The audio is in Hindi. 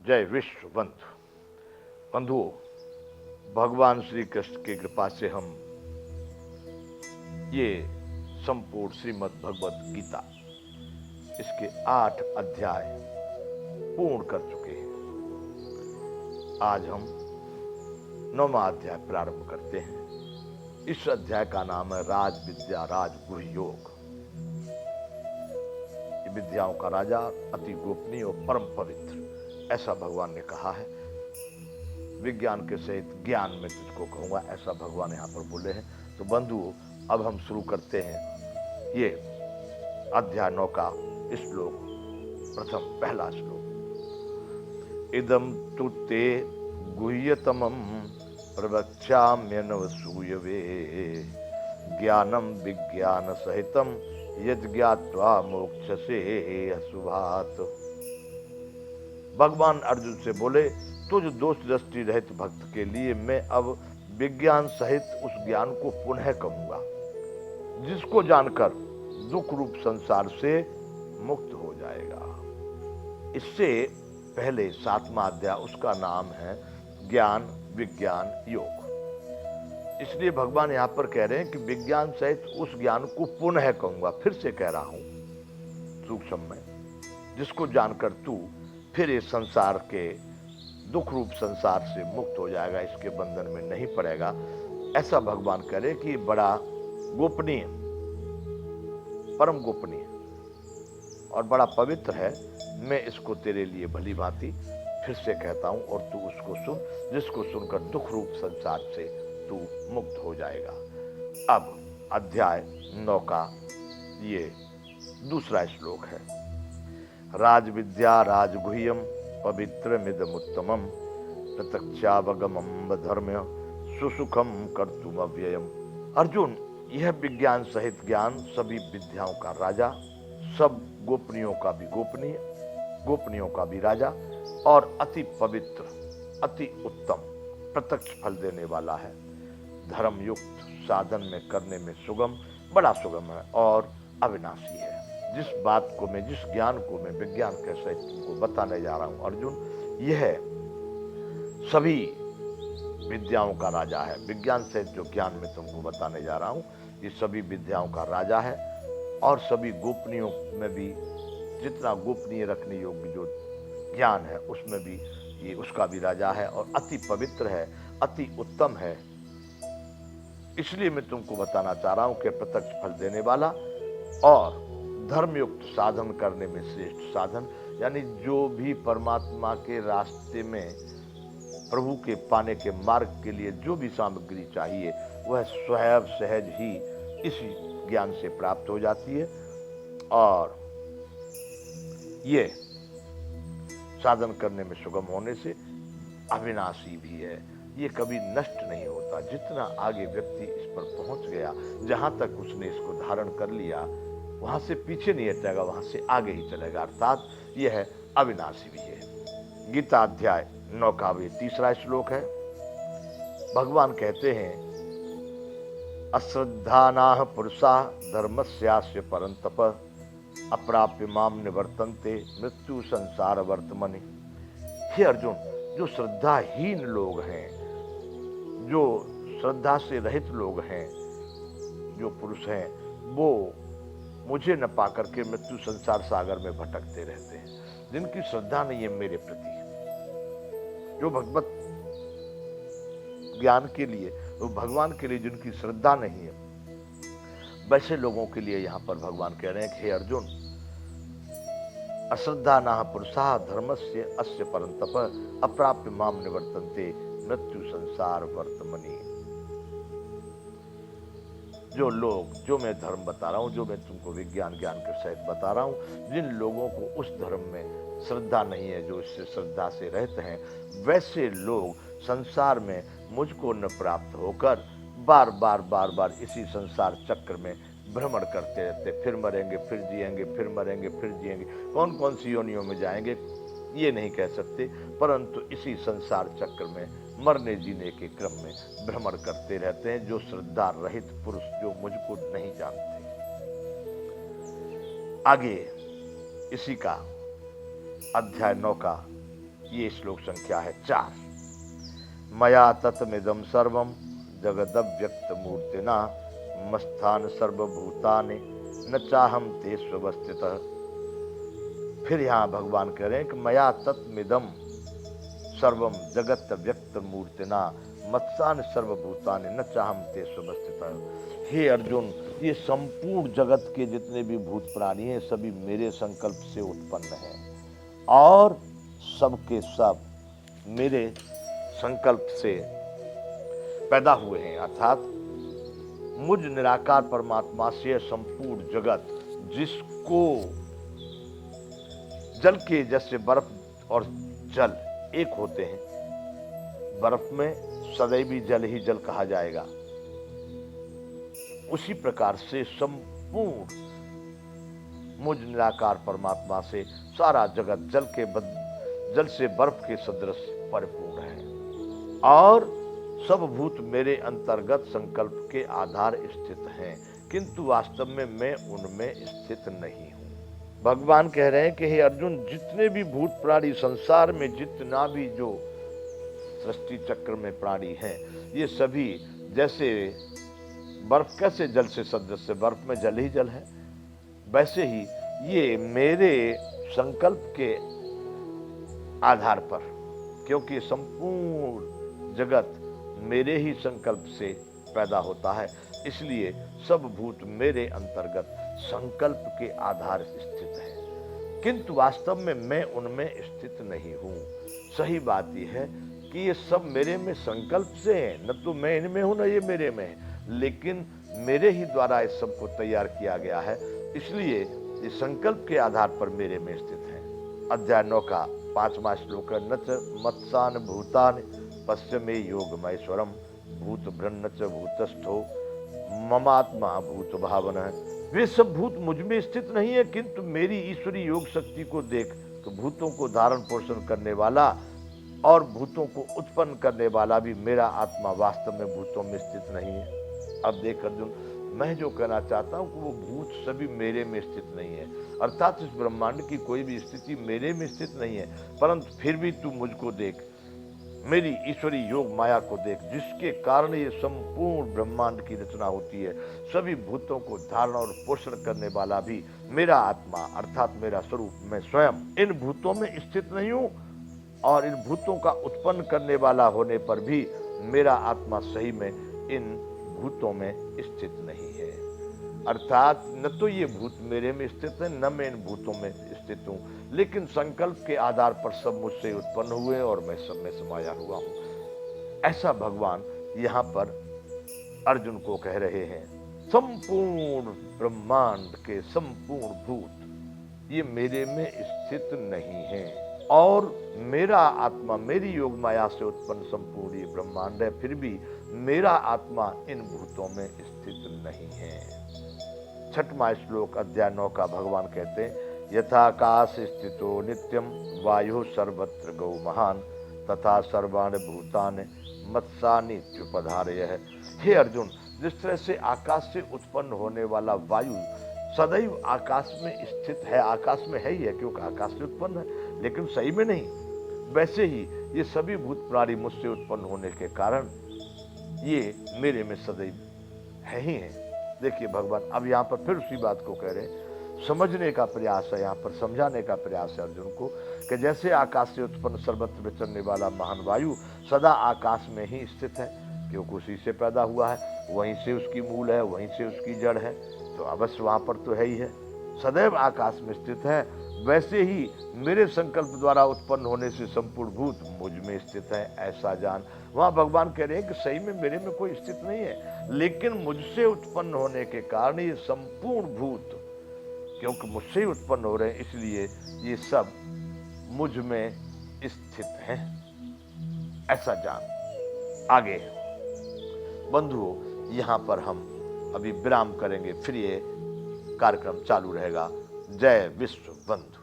जय विश्व बंधुओं, भगवान श्री कृष्ण की कृपा से हम ये संपूर्ण श्रीमद् भगवत गीता इसके 8 अध्याय पूर्ण कर चुके हैं। आज हम 9वां अध्याय प्रारंभ करते हैं। इस अध्याय का नाम है राज विद्या राजगुह योग। ये विद्याओं का राजा, अति गोपनीय और परम पवित्र, ऐसा भगवान ने कहा है। विज्ञान के सहित ज्ञान में तुझको कहूंगा, ऐसा भगवान यहाँ पर बोले हैं। तो बंधुओं, अब हम शुरू करते हैं ये अध्याय 9 का श्लोक। प्रथम पहला श्लोक। इदम तु ते गुह्यतमं प्रवक्ष्याम्यनवसूयवे ज्ञानम विज्ञान सहितम यद् ज्ञात्वा मोक्षसे अशुभात्। भगवान अर्जुन से बोले, तुझ दोष दृष्टि रहित भक्त के लिए मैं अब विज्ञान सहित उस ज्ञान को पुनः कहूंगा जिसको जानकर दुख रूप संसार से मुक्त हो जाएगा। इससे पहले 7वां अध्याय, उसका नाम है ज्ञान विज्ञान योग। इसलिए भगवान यहां पर कह रहे हैं कि विज्ञान सहित उस ज्ञान को पुनः कहूंगा। फिर से कह रहा हूं सूक्ष्म में, जिसको जानकर तू फिर इस संसार के दुख रूप संसार से मुक्त हो जाएगा, इसके बंधन में नहीं पड़ेगा। ऐसा भगवान करे कि बड़ा गोपनीय, परम गोपनीय और बड़ा पवित्र है। मैं इसको तेरे लिए भली भांति फिर से कहता हूं और तू उसको सुन, जिसको सुनकर दुख रूप संसार से तू मुक्त हो जाएगा। अब अध्याय 9 का ये दूसरा श्लोक है। राज विद्या राजगुह्यम पवित्रमिदमुत्तमं प्रत्यक्षावगमं धर्म्य सुसुखम कर्तुम अव्ययम। अर्जुन, यह विज्ञान सहित ज्ञान सभी विद्याओं का राजा, सब गोपनीयों का भी गोपनीय, गोपनीयों का भी राजा और अति पवित्र, अति उत्तम, प्रत्यक्ष फल देने वाला है। धर्म युक्त, साधन में करने में सुगम, बड़ा सुगम है और अविनाशी है। जिस बात को मैं, जिस ज्ञान को मैं विज्ञान के सहित तुमको बताने जा रहा हूं अर्जुन, यह सभी विद्याओं का राजा है। विज्ञान सहित जो ज्ञान मैं तुमको बताने जा रहा हूं, ये सभी विद्याओं का राजा है और सभी गोपनीयों में भी, जितना गोपनीय रखने योग्य जो ज्ञान है उसमें भी ये उसका भी राजा है और अति पवित्र है, अति उत्तम है। इसलिए मैं तुमको बताना चाह रहा हूं कि प्रत्यक्ष फल देने वाला और धर्मयुक्त साधन करने में श्रेष्ठ साधन, यानी जो भी परमात्मा के रास्ते में प्रभु के पाने के मार्ग के लिए जो भी सामग्री चाहिए वह स्वयं सहज ही इसी ज्ञान से प्राप्त हो जाती है। और ये साधन करने में सुगम होने से अविनाशी भी है, ये कभी नष्ट नहीं होता। जितना आगे व्यक्ति इस पर पहुंच गया, जहां तक उसने इसको धारण कर लिया, वहां से पीछे नहीं हटेगा, वहां से आगे ही चलेगा। अर्थात यह है अविनाशी भी है। गीता अध्याय 9 का भी तीसरा श्लोक है। भगवान कहते हैं, अश्रद्धानाः पुरुषा धर्मस्यास्य परंतप अप्राप्य माम निवर्तन्ते मृत्यु संसार वर्तमनि। हे अर्जुन, जो श्रद्धाहीन लोग हैं, जो श्रद्धा से रहित लोग हैं, जो पुरुष हैं, वो मुझे न पाकर के मृत्यु संसार सागर में भटकते रहते हैं। जिनकी श्रद्धा नहीं है मेरे प्रति, जो भगवत ज्ञान के लिए, वो भगवान के लिए जिनकी श्रद्धा नहीं है, वैसे लोगों के लिए यहां पर भगवान कह रहे हैं कि हे अर्जुन, अश्रद्धा नाह पुरुषा धर्मस्य अस्य परंतप अप्राप्य माम निवर्तन्ते मृत्यु संसार वर्तमनि। जो लोग, जो मैं धर्म बता रहा हूं, जो मैं तुमको विज्ञान ज्ञान के सहित बता रहा हूं, जिन लोगों को उस धर्म में श्रद्धा नहीं है, जो इससे श्रद्धा से रहते हैं, वैसे लोग संसार में मुझको न प्राप्त होकर बार बार बार बार इसी संसार चक्र में भ्रमण करते रहते। फिर मरेंगे, फिर जिएंगे, फिर मरेंगे, फिर जिएंगे। कौन कौन सी योनियों में जाएंगे ये नहीं कह सकते, परंतु इसी संसार चक्र में मरने जीने के क्रम में भ्रमण करते रहते हैं, जो श्रद्धा रहित पुरुष, जो मुझको नहीं जानते। आगे इसी का अध्याय 9 का ये श्लोक संख्या है 4। मया तत्मिदं सर्वं जगदव्यक्त मूर्तिना मस्थान सर्वभूतानि न चाहम ते स्वस्थितः। फिर यहाँ भगवान कह रहे हैं कि मया तत्मिदं सर्वम जगत व्यक्त मूर्तिना मत्सान सर्वभूतानि न चाहम ते स्वस्थितः। हे अर्जुन, ये संपूर्ण जगत के जितने भी भूत प्राणी हैं सभी मेरे संकल्प से उत्पन्न हैं और सबके सब मेरे संकल्प से पैदा हुए हैं। अर्थात मुझ निराकार परमात्मा से संपूर्ण जगत, जिसको जल के जैसे बर्फ और जल एक होते हैं, बर्फ में सदैव जल ही जल कहा जाएगा, उसी प्रकार से संपूर्ण मुझ निराकार परमात्मा से सारा जगत जल से बर्फ के सदृश परिपूर्ण है और सब भूत मेरे अंतर्गत संकल्प के आधार स्थित हैं, किंतु वास्तव में मैं उनमें स्थित नहीं हूं। भगवान कह रहे हैं कि हे अर्जुन, जितने भी भूत प्राणी संसार में, जितना भी जो सृष्टि चक्र में प्राणी हैं, ये सभी जैसे बर्फ कैसे जल से सदृश है, बर्फ में जल ही जल है, वैसे ही ये मेरे संकल्प के आधार पर, क्योंकि संपूर्ण जगत मेरे ही संकल्प से पैदा होता है, इसलिए सब भूत मेरे अंतर्गत संकल्प के आधार स्थित है, किंतु वास्तव में मैं उनमें स्थित नहीं हूं। सही बात यह है कि ये सब मेरे में संकल्प से है, न तो मैं इनमें हूं न ये मेरे में है, लेकिन मेरे ही द्वारा इस सब को तैयार किया गया है, इसलिए ये संकल्प के आधार पर मेरे में स्थित है। अध्याय 9 का 5वां श्लोक, नच मत्सान भूतान पश्चिमे योगमैश्वरम भूत ब्रह्म च भूतस्थो ममात्मा भूत भावन। वे सब भूत मुझ में स्थित नहीं है, किंतु मेरी ईश्वरी योग शक्ति को देख तो भूतों को धारण पोषण करने वाला और भूतों को उत्पन्न करने वाला भी मेरा आत्मा वास्तव में भूतों में स्थित नहीं है। अब देख अर्जुन, मैं जो कहना चाहता हूं कि वो भूत सभी मेरे में स्थित नहीं है, अर्थात इस ब्रह्मांड की कोई भी स्थिति मेरे में स्थित नहीं है, परंतु फिर भी तू मुझको देख, मेरी ईश्वरी योग माया को देख, जिसके कारण ये संपूर्ण ब्रह्मांड की रचना होती है। सभी भूतों को धारण और पोषण करने वाला भी मेरा आत्मा अर्थात मेरा स्वरूप, मैं स्वयं इन भूतों में स्थित नहीं हूं और इन भूतों का उत्पन्न करने वाला होने पर भी मेरा आत्मा सही में इन भूतों में स्थित नहीं है। अर्थात न तो ये भूत मेरे में स्थित है, न मैं इन भूतों में स्थित हूं, लेकिन संकल्प के आधार पर सब मुझसे उत्पन्न हुए और मैं सब में समाया हुआ हूं। ऐसा भगवान यहाँ पर अर्जुन को कह रहे हैं। संपूर्ण ब्रह्मांड के संपूर्ण भूत ये मेरे में स्थित नहीं है और मेरा आत्मा मेरी योग माया से उत्पन्न संपूर्ण ये ब्रह्मांड है, फिर भी मेरा आत्मा इन भूतों में स्थित नहीं है। 6वां श्लोक अध्याय 9 का भगवान कहते हैं, यथाकाश स्थितो नित्यम वायु सर्वत्र गौ महान तथा सर्वाणि भूतानि मत्सानित्युपधारयः। हे अर्जुन, जिस तरह से आकाश से उत्पन्न होने वाला वायु सदैव आकाश में स्थित है, आकाश में है ही है क्योंकि आकाश से उत्पन्न है, लेकिन सही में नहीं, वैसे ही ये सभी भूत प्राणी मुझसे उत्पन्न होने के कारण ये मेरे में सदैव है ही है। देखिए भगवान अब यहाँ पर फिर उसी बात को कह रहे हैं, समझने का प्रयास है, यहाँ पर समझाने का प्रयास है अर्जुन को कि जैसे आकाश से उत्पन्न सर्वत्र विचरने वाला महान वायु सदा आकाश में ही स्थित है क्योंकि उसी से पैदा हुआ है, वहीं से उसकी मूल है, वहीं से उसकी जड़ है, तो अवश्य वहां पर तो है ही है, सदैव आकाश में स्थित है। वैसे ही मेरे संकल्प द्वारा उत्पन्न होने से संपूर्ण भूत मुझ में स्थित है, ऐसा जान। वहां भगवान कह रहे हैं कि सही में मेरे में कोई स्थित नहीं है, लेकिन मुझसे उत्पन्न होने के कारण ये संपूर्ण भूत क्योंकि मुझसे ही उत्पन्न हो रहे हैं, इसलिए ये सब मुझ में स्थित हैं, ऐसा जान। आगे बंधुओं, यहाँ पर हम अभी विराम करेंगे, फिर ये कार्यक्रम चालू रहेगा। जय विश्व बंधु।